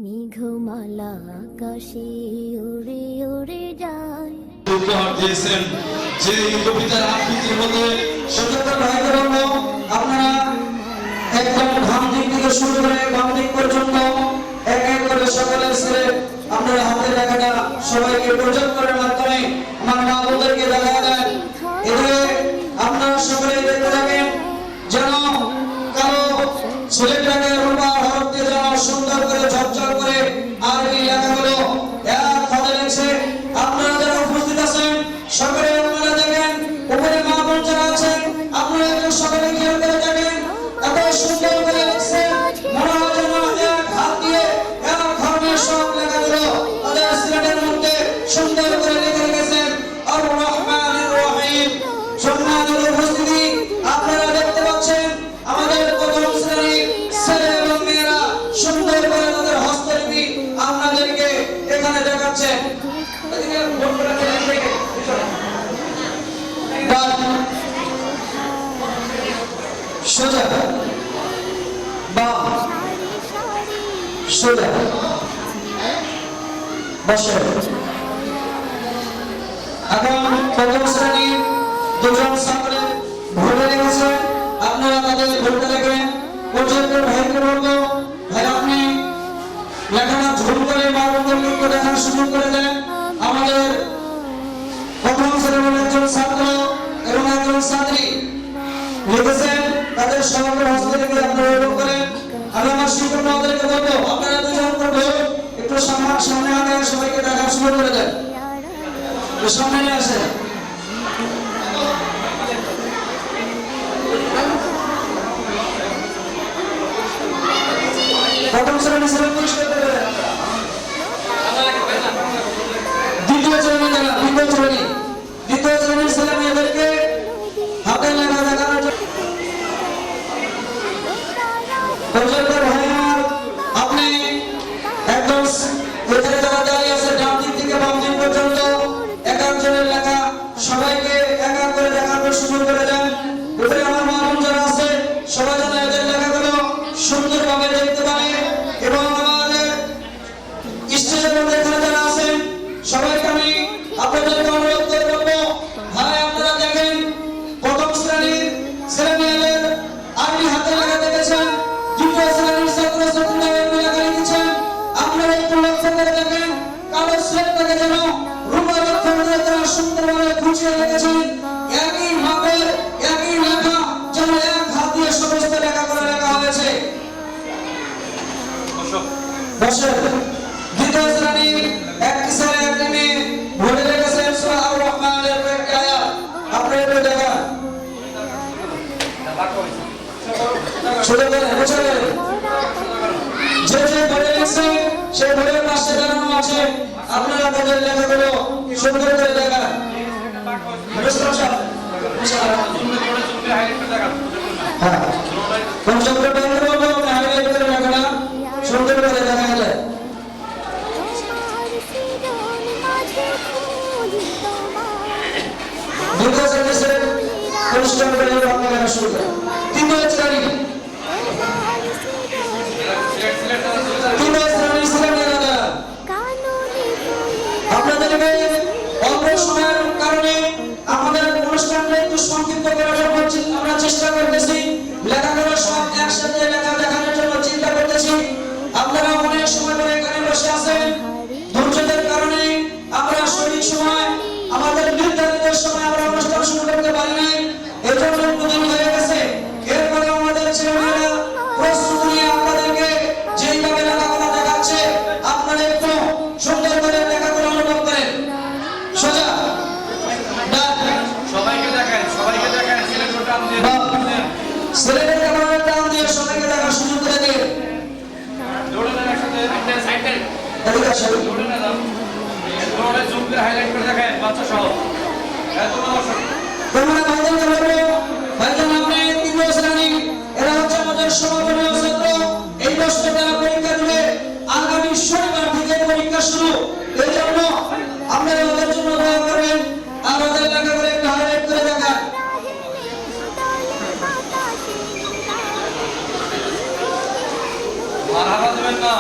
মেঘমালা আকাশে উড়ে উড়ে যায়। উপহার দিয়েছেন যে কবিতার আবৃত্তির মধ্যে সচেতন ভাইদের জন্য আপনারা একদম ঘাম দিক থেকে শুরু করে বাম দিক পর্যন্ত এক এক করে সকলের ছেলে আপনারা হাতের লেখাটা সবাইকে পরিচয় করার মাধ্যমে আমার মা বোনদেরকে দেখা দেন। এতে আপনারা সকলে দেখতে থাকেন যেন কালো ছেলেটাকে রূপা হরফ দিয়ে যেন সুন্দর করে ঝকঝক করে আরবি লেখাগুলো এক হাতে লিখছে। আপনারা যারা উপস্থিত আছেন সকলে আপনারা দেখেন উপরে মা বোন যারা আছেন আপনারা একটু সকলে খেয়াল করে দেখেন এত সুন্দর করে লিখছে মনে হয় যেন এক হাত দিয়ে এক ধরনের সব লেখাগুলো তাদের সিলেটের মধ্যে সুন্দর করে লিখে রেখেছেন। আর রহমানির রহিম সম্মানিত উপস্থিতি আপনারা দেখতে পাচ্ছেন আমাদের প্রথম শ্রেণীর ছেলে এবং মেয়েরা সুন্দর করে তাদের হস্তলিপি আপনাদেরকে এখানে দেখাচ্ছে। সোজা বাম সোজা বসে। এখন প্রথম শ্রেণীর দুজন ছাত্র ভোটে লেগেছে আপনারা তাদের ভোটে লেখেন। পর্যন্ত ভাইকে বলবো ভাই আপনি লেখাটা ঝুল করে বারবার দেখার সুযোগ করে দেন। আমাদের প্রথম শ্রেণীর একজন ছাত্র এবং একজন ছাত্রী লিখেছেন তাদের সকলের হস্তলিপি আপনারা উল্লেখ করেন। আমি আমার শিক্ষক মহোদয়কে বলবো আপনারা দুজন করবো একটু সামনে আগে সবাইকে দেখার সুযোগ করে দেন। সামনে নিয়ে আসেন। প্রথম শ্রেণী ছেলে পরিষ্কার করে দেন। দ্বিতীয় শ্রেণীর ছেলে মেয়েদেরকে হাতের লেখা দেখানোর জন্য আপনি একদম এখানে যারা দাঁড়িয়ে আছে ডান দিক থেকে বাম দিক পর্যন্ত এক একজনের লেখা সবাইকে এক এক করে দেখানোর সুযোগ করে দেন। উপরে আমার মা বোন যারা আছে সবাই যেন এদের লেখাগুলো সুন্দরভাবে দেখতে পারে এবং আমাদের স্টেজের মধ্যে এখানে যারা আছেন সবাইকে আমি আপনাদেরকে অনুরোধ করে বলবো ভাই আপনারা দেখেন প্রথম শ্রেণীর ছেলে মেয়েদের আপনি হাতে লেখা দেখেছেন, দ্বিতীয় শ্রেণীর ছাত্র ছাত্রীরা লেখা লিখেছেন। আপনারা একটু লক্ষ্য করে দেখেন কালো ছেলেটাকে যেন রূপার অক্ষরে তারা সুন্দরভাবে গুছিয়ে রেখেছেন। একই মাপের একই লেখা যেন এক হাত দিয়ে সমস্ত লেখা করে লেখা হয়েছে। বসে দ্বিতীয় শ্রেণীর এক ছেলে এক মেয়ে ভোটে লেগেছেন সূরা আর রহমানের কয়েকটি আয়াত আপনারা একটু দেখেন। ছোট করে বুঝে গেলেন যে যে ভোটে লেগেছে সেই ভোটের পাশে দাঁড়ানো আছে আপনারা তাদের লেখাগুলো সুন্দর করে দেখেন। হ্যাঁ পঞ্চমটা ব্যাংকে বলবো আপনি হাইলাইট করে লেখাটা সুন্দর করে দেখা গেলে দ্বিতীয় শ্রেণীর অনুষ্ঠান করে আপনারা শুরু করেন। তৃতীয় শ্রেণীর ছেলেমেয়েরা আপনাদেরকে অল্প সময়ের কারণে আমাদের অনুষ্ঠানটা একটু সংক্ষিপ্ত করার জন্য আমরা চেষ্টা করতেছি। লেখাগুলো সব একসাথে লেখা দেখানোর জন্য চিন্তা করতেছি। আপনারা অনেক সময় ধরে এখানে বসে আছেন, ধৈর্যের কারণে আমরা সঠিক সময় আমাদের নির্ধারিত সময় আমরা অনুষ্ঠান শুরু করতে পারি নাই, এর জন্য একটু দেরি হয়ে গেছে। এরপরে আমাদের ছেলেমেয়েরা প্রস্তুতি নিয়ে আপনাদেরকে যেইভাবে লেখাগুলো দেখাচ্ছে আপনারা একটু সুন্দর করে লেখাগুলো অনুভব করেন। সোজা সবাইকে দেখেন সিলেক্টর টান দিয়ে ছেলেদের ক্যামেরার টান দিয়ে সবাইকে দেখার সুযোগ করে দিন। দৌড়ে না একসাথে সাইডে এদিকে আসেন। দৌড়ে না দাও দৌড়ে জুম করে হাইলাইট করে দেখেন বাচ্চা সহ এত দর্শক তোমরা ভাইদেরকে বলবো ভাইজান আপনি তৃতীয় শ্রেণী এরা হচ্ছে আমাদের সমাপনীয় ছাত্র। এই বছর তারা পরীক্ষা দিবে, আগামী শনিবার থেকে পরীক্ষা শুরু। এই জন্য আপনারা ওদের জন্য দোয়া করবেন আর ওদের লেখা করে একটু হাইলাইট করে দেখান। মারহাবা দেবেন না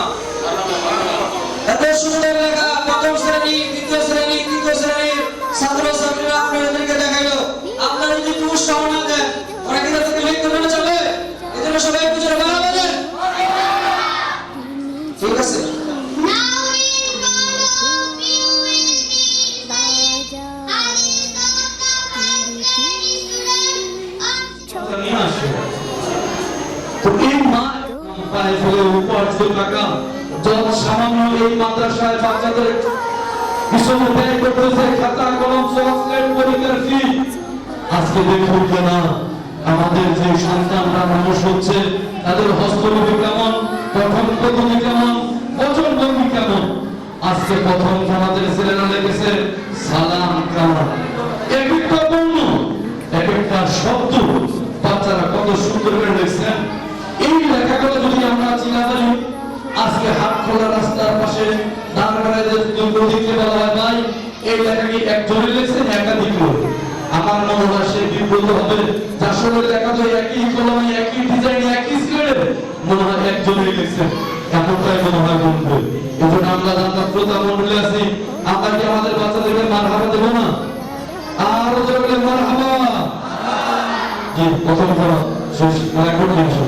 সুন্দর লেখা প্রথম শ্রেণী, দ্বিতীয় শ্রেণী, তৃতীয় শ্রেণীর ছাত্রছাত্রীরা আপনাদেরকে দেখাইলো। আপনারা যদি একটু উৎসাহ না দেন, ওরা কি তাদেরকে লিখতে পারে চলে? এজন্য সবাই একটু জোরে বাংলা বলেন। ঠিক আছে। তো এই মা পায়ে ফেলে উপার্জিত টাকা যত সামান্য এই মাদ্রাসায় বাচ্চাদের পিছনে ব্যয় করতেছে, খাতা কলম চকলেট পরীক্ষার ফি। আজকে দেখুন না আমাদের যে সন্তানরা মানুষ হচ্ছে তাদের হস্তলিপি কেমন, পঠন পদ্ধতি কেমন, বচন ভঙ্গি কেমন। আজকে প্রথম আমাদের ছেলেরা লিখেছে সালাম কালাম, এক একটা বর্ণ, এক একটা শব্দ বাচ্চারা কত সুন্দর করে লিখছেন। এই লেখাগুলো যদি আমরা চিনা জানি, আজকে হাত খোলা রাস্তার পাশে দাঁড় করায় লিখতে বলা হয় ভাই এই লেখা কি একজনে লিখছেন একাধিক লোক, আমার মনে হয় সে বিব্রত হবে। যার সঙ্গে লেখা তো একই কলমে, একই ডিজাইন, একই স্কেলে, মনে হয় একজনেই লিখছেন, এমনটাই মনে হয় বলবে। এই জন্য আমরা যারা শ্রোতা মন্ডলী আছি, আমরা কি আমাদের বাচ্চাদেরকে মারহাবা দেবো না? আর ওদেরকে মারহাবা। জি, প্রথম পড়া শেষ, রেকর্ড নিয়ে আসো।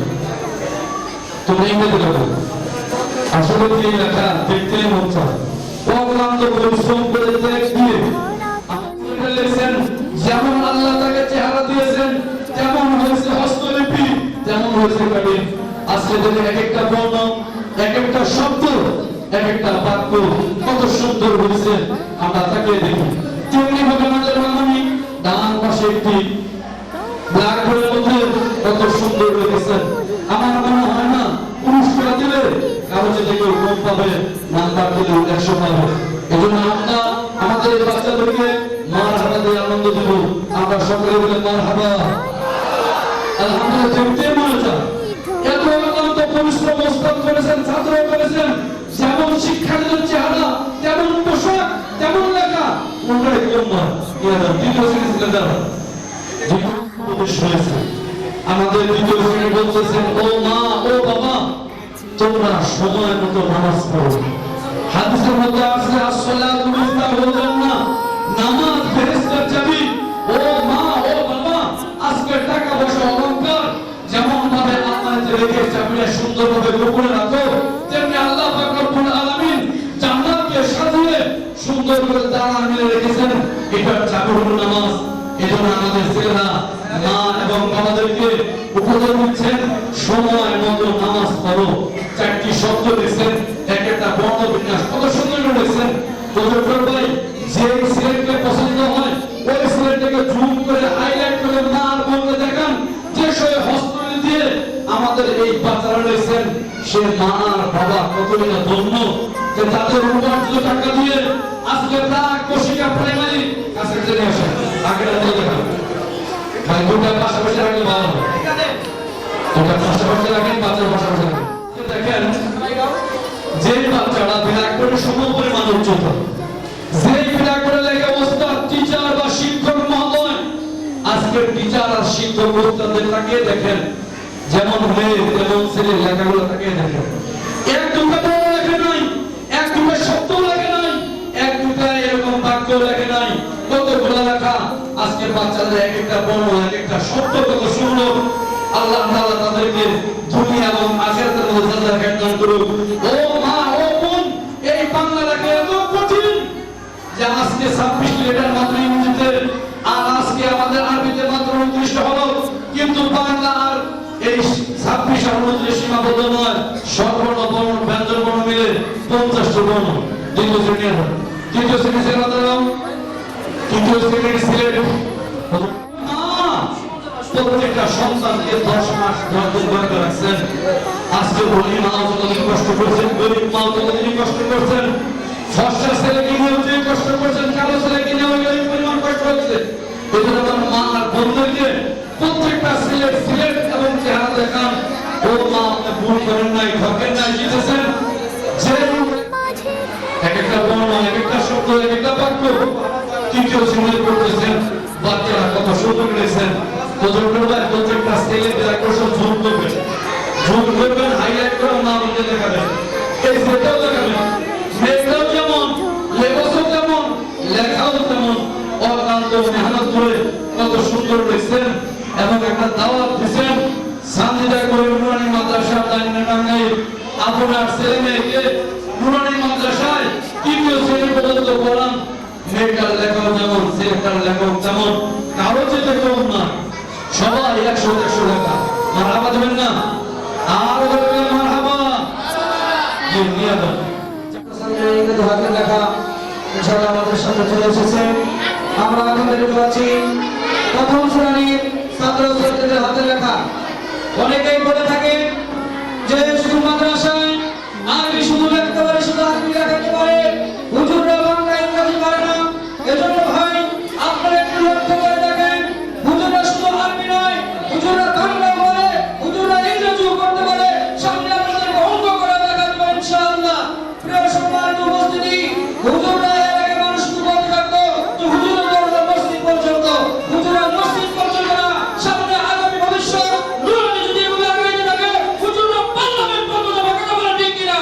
তোমরা ইংরেজি লেখো। আসলে কি লেখা দেখতে মন চায়, অক্লান্ত পরিশ্রম করে দিয়ে লিখছেন যেমন আল্লাহ তাকে চেহারা দিয়েছেন, তেমন হয়েছে হস্তলিপি, তেমন হয়েছে কালিম। আজকে দেখে এক একটা বর্ণ, এক একটা শব্দ, এক একটা বাক্য কত সুন্দর হয়েছে, আমরা তাকে দেখি। তেমনি ভাবে আমাদের মাননী ডান পাশে একটি ব্ল্যাকবোর্ডের মধ্যে কত সুন্দর লিখেছেন। আমার মনে হয় না পুরস্কার দিলে কাগজে থেকে কম পাবে, নাম্বার দিলে 100 পাবে। এই জন্য আমরা আমাদের এই বাচ্চাদেরকে মারহাবা দিয়ে আনন্দ দেব। আমরা সকলে বলে মারহাবা। আলহামদুলিল্লাহ, দেখতে মজা। এত অক্লান্ত পরিশ্রম ওস্তাদ করেছেন, ছাত্র করেছেন, যেমন শিক্ষার্থীদের চেহারা, তেমন পোশাক, তেমন লেখা, ওটাই কম্মা দ্বিতীয় শ্রেণী ছেলেরা আমাদের দ্বিতীয় শ্রেণী বলতেছেন ও মা, ও বাবা, তোমরা সময় মতো নামাজ পড়ো। হাদিসের মধ্যে আছে আসসালাতু মিফতাহুল জান্নাহ, নামাজ ফেরেশতার চাবি। ও মা, ও বাবা, আজকে টাকা পয়সা অলংকার যেমন ভাবে আমাদের রেখে চাবিটা সুন্দরভাবে গোপনে রাখো, তেমনি আল্লাহ পাক রব্বুল আলামিন জান্নাতকে সাজিয়ে সুন্দর করে দাঁড়া মিলে রেখেছেন। এটার চাবি হলো নামাজ। এজন্য আমাদের ছেলেরা মা এবং বাবাদেরকে উপদেশ দিচ্ছেন সময় মতো নামাজ পড়ো। 4টি শব্দ লিখছেন, এক একটা বর্ণ বিন্যাস কত সুন্দর লিখছেন। প্রজেক্টর ভাই যে সিলেটকে পছন্দ হয় ওই সিলেটটাকে জুম করে হাইলাইট করে মা আর বোনকে দেখান যে সে হস্তলিপি দিয়ে আমাদের এই বাচ্চারা লিখছেন। সে মা আর বাবা কতই না ধন্য যে তাদের উপার্জিত টাকা দিয়ে আজকে প্রাক কশিকা প্রাইমারি কাছে চলে আসে। আগে দেখা ভাই দুটা পাশাপাশি রাখলে ভালো হবে, দুটা পাশাপাশি রাখেন, বাচ্চার পাশাপাশি রাখেন। দেখেন যে বাচ্চারা বিরাট করে সম পরিমাণ উচ্চতা, যে বিরাট করে লেখা ওস্তাদ, টিচার বা শিক্ষক মহোদয়, আজকের টিচার আর শিক্ষক ওস্তাদের তাকিয়ে দেখেন, যেমন মেয়ে তেমন ছেলে লেখাগুলো তাকিয়ে দেখেন। এক দুটা বড় লেখা নাই, এক দুটা শব্দ লেখা নাই, এক দুটা এরকম বাক্য লেখা নাই, কতগুলো লেখা। আজকের বাচ্চাদের এক একটা বর্ণ, এক একটা শব্দ কত সুন্দর। আল্লাহ তাআলা তাদেরকে দুনিয়া এবং আখিরাতের মধ্যে জান্নাত দান করুক। ও মা, ও বোন, এই বাংলা লেখা এত কঠিন যে আজকে 26 লেটার মাত্র ইংরেজিতে, আর আজকে আমাদের আরবিতে মাত্র 29 হলো, কিন্তু বাংলা আর এই 26 আর 29 সীমাবদ্ধ নয়। স্বরবর্ণ, বর্ণ, ব্যঞ্জন বর্ণ মিলে 50টি বর্ণ। দ্বিতীয় শ্রেণী ছেলেরা, তৃতীয় শ্রেণীর সিলেট প্রত্যেকটা সন্তানকে 10 মাস 10 দিন ধরে রাখছেন। আজকে গরিব মা যতদিন কষ্ট করছেন, গরিব মা ততদিন কষ্ট করছেন, ফর্সা ছেলেকে নিয়েও যে কষ্ট করছেন, কালো ছেলেকে নিয়েও ওই পরিমাণ কষ্ট হচ্ছে। এজন্য আমার মা আর বোনদেরকে প্রত্যেকটা সিলেট এবং চেহারা দেখান। ও মা, আপনি ভুল করেন নাই, ঠকেন নাই, জিতেছেন। যে এক একটা বর্ণ, এক একটা শব্দ, এক একটা বাক্য তৃতীয় শ্রেণীতে পড়তেছেন, বাচ্চারা কত সুন্দর করেছেন। প্রত্যেকটা ছেলেদের আকর্ষণ জুম করবেন, হাইলাইট করে মা বলতে দেখাবেন, এই সেটাও দেখাবেন। কত সুন্দর লিখছেন এবং একটা দাওয়াত দিচ্ছেন সানজিদা করে নুরানি মাদ্রাসা টাঙ্গাইল আপনার ছেলে মেয়েকে নুরানি মাদ্রাসায় তৃতীয় শ্রেণী পর্যন্ত পড়ান। মেয়েটার লেখক যেমন ছেলেটার লেখক যেমন কারো যেতে কম না, সবাই 100 লেখা। মারহাবা দেবেন না? আর বলবেন মারহাবা। নিয়ে দেন হাতের লেখা ইনশাআল্লাহ আমাদের সাথে চলে এসেছে। আমরা এখন দেখতে পাচ্ছি প্রথম শ্রেণীর ছাত্রছাত্রীদের হাতের লেখা। অনেকেই বলে থাকে যে শুধু মাদ্রাসায় আরবি শুধু লিখতে পারে, শুধু আরবি লেখাতে পারে, হুজুররা বাংলা ইংরেজি পারে না। এজন্য ভাই আপনারা একটু লক্ষ্য করে দেখেন, হুজুররা শুধু আরবি নয়, হুজুররা বাংলা পারে, হুজুররা ইংরেজিও করতে পারে। সামনে আপনাদেরকে অঙ্ক করে দেখাতে পারে ইনশাআল্লাহ। প্রিয় সম্মানিত উপস্থিতি, হুজুররা এর আগে মানুষ শুধু বলতে থাকতো যে হুজুররা দরজা মসজিদ পর্যন্ত, হুজুররা মসজিদ পর্যন্ত না, সামনে আগামী ভবিষ্যৎ নুরানি যদি এভাবে আগাইতে থাকে হুজুররা পার্লামেন্ট পর্যন্ত যাবে। কথা বলা ঠিক কিনা?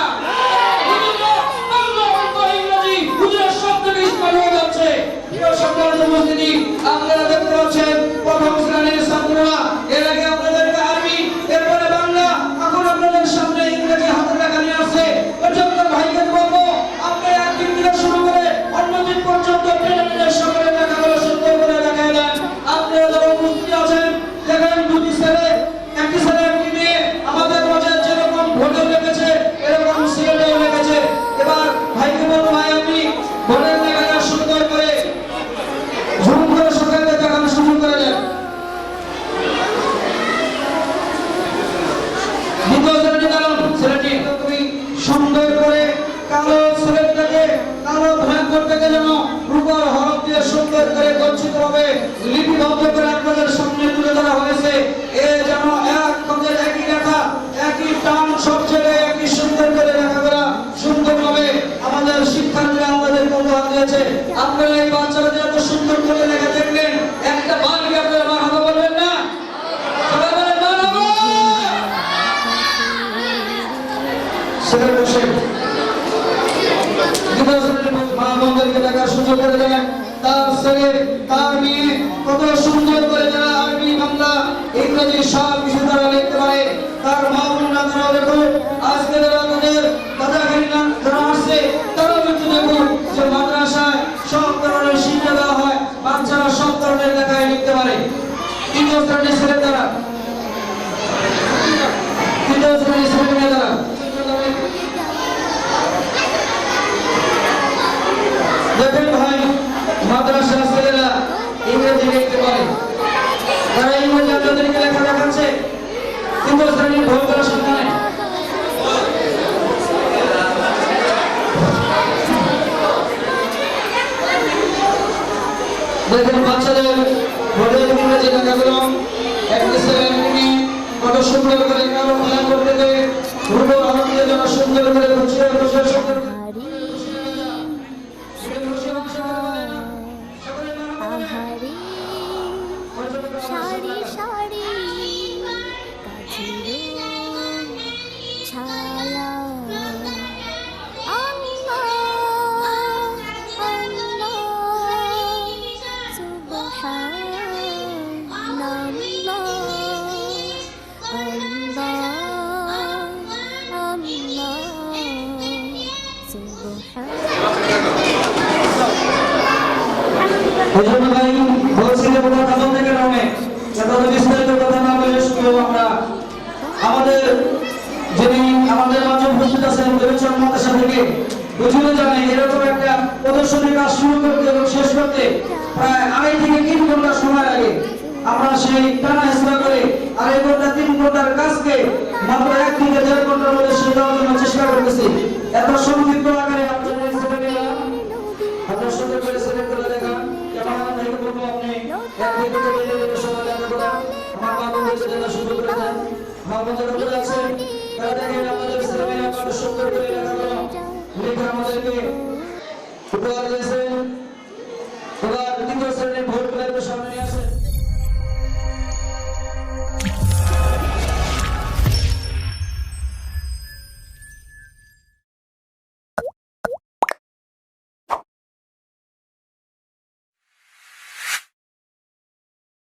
হুজুররা বাংলা অঙ্ক ইংরেজি হুজুরের সব থেকে স্মার্ট হয়ে যাচ্ছে। প্রিয় সম্মানিত উপস্থিতি, আপনারা দেখতে পাচ্ছেন প্রথম শ্রেণীর ছাত্ররা এর আগে আপনাদেরকে আরবি, এরপরে বাংলা, এখন আপনাদের সামনে ইংরেজি হাতের লেখা নিয়ে আসছে। এজন্য ভাইকে বলবো আপনি একদিন থেকে শুরু করে অন্য দিন পর্যন্ত প্রেরণের সকলের লেখাগুলো সুন্দর করে দেখায় দেন। আপনারা যারা উপস্থিত আছেন দেখেন দুটি ছেলে, একটি ছেলে একটি মেয়ে, আমাদের মাঝে যেরকম ভোটার লেগেছে এরকম ছেলেটাও লেগেছে। এবার ভাইকে বলবো ভাই আপনি ভোটের লেখাটা সুন্দর করে ঝুম করে সকালে দেখানো শুরু করে দেন। দ্বিতীয় শ্রেণী কারণ ছেলেটি খুবই সুন্দর করে কালো ছেলেটাকে কালো ভয়ঙ্করটাকে যেন রূপার হরফ দিয়ে সুন্দর করে গচ্ছিত ভাবে লিপিবদ্ধ করে আপনাদের সামনে তুলে ধরা হয়েছে। এ যেন এক কাজের একই লেখা, একই টান, সব জায়গায় একই সুন্দর করে লেখাগুলা সুন্দরভাবে আমাদের শিক্ষার্থীরা আমাদের উপহার দিয়েছে। আপনারা এই বাচ্চারা এত সুন্দর করে লেখা দেখলেন, একটা বার কি আপনারা মারহাবা বলবেন না? সবাই বলেন মারহাবা। ছেলে বসে মা-বোনদেরকে দেখার সুযোগ করে দেন। তার ছেলে তার মেয়ে কত সুন্দর করে যারা আরবি বাংলা ইংরেজি সব কিছু তারা লিখতে পারে, তার মা-বোনরা তারা দেখুন আজকে যারা তাদের দাদাগিরি যারা আসছে তারা কিন্তু দেখুন যে মাদ্রাসায় সব ধরনের শিক্ষা দেওয়া হয়, বাচ্চারা সব ধরনের লেখায় লিখতে পারে। তৃতীয় শ্রেণীর ছেলে তারা, তৃতীয় শ্রেণীর ছেলে মেয়ে তারা দেখেন ভাই মাদ্রাসার ছেলেরা ইংরেজি লিখতে পারে, তারা ইংরেজি আপনাদেরকে লেখা দেখাচ্ছে। কিন্তু শ্রেণীর ভয় করার সামনে নাই। দেখেন বাচ্চাদের ভোটের ইংরেজি লেখাগুলো একটি ছেলে একটি কত সুন্দর করে কারো খেলা করতে গিয়ে রূপ আনন্দের জন্য সুন্দর করে গুছিয়ে বসে সুন্দর আহারি সারি সারি কাজিরুম ছায়া আল্লাহ আল্লাহ সুবহানাল্লাহ আল্লাহ আল্লাহ হুজুর ভাই বলছিলেন কথা বলতে গেলে অনেক যত বিস্তারিত কথা না বলে শুধু আমরা আমাদের যিনি আমাদের মাঝে উপস্থিত আছেন দেবচর মাদ্রাসা থেকে হুজুরে জানে এরকম একটা প্রদর্শনী কাজ শুরু করতে এবং শেষ করতে প্রায় 2.5 থেকে 3 ঘন্টা সময় লাগে। আমরা সেই টানা হেসরা করে 2.5 ঘন্টা 3 ঘন্টার কাজকে মাত্র 1 থেকে 1.5 ঘন্টার মধ্যে শেষ করার জন্য চেষ্টা করতেছি। এত সংক্ষিপ্ত আকারে আপনাদের ছেলেমেয়েরা আপনার সুন্দর করে সিলেক্ট করে দেখা ক্যামেরা থেকে বলবো আপনি 1 থেকে 2 মিনিট সময় লাগবে বলা আমার বাবুদেরকে দেখা শুরু করে দেন। বাবু যারা বলে আছেন তারা দেখেন আপনাদের ছেলেমেয়েরা কত সুন্দর করে লেখাগুলো লিখে আমাদেরকে উপহার দিয়েছে।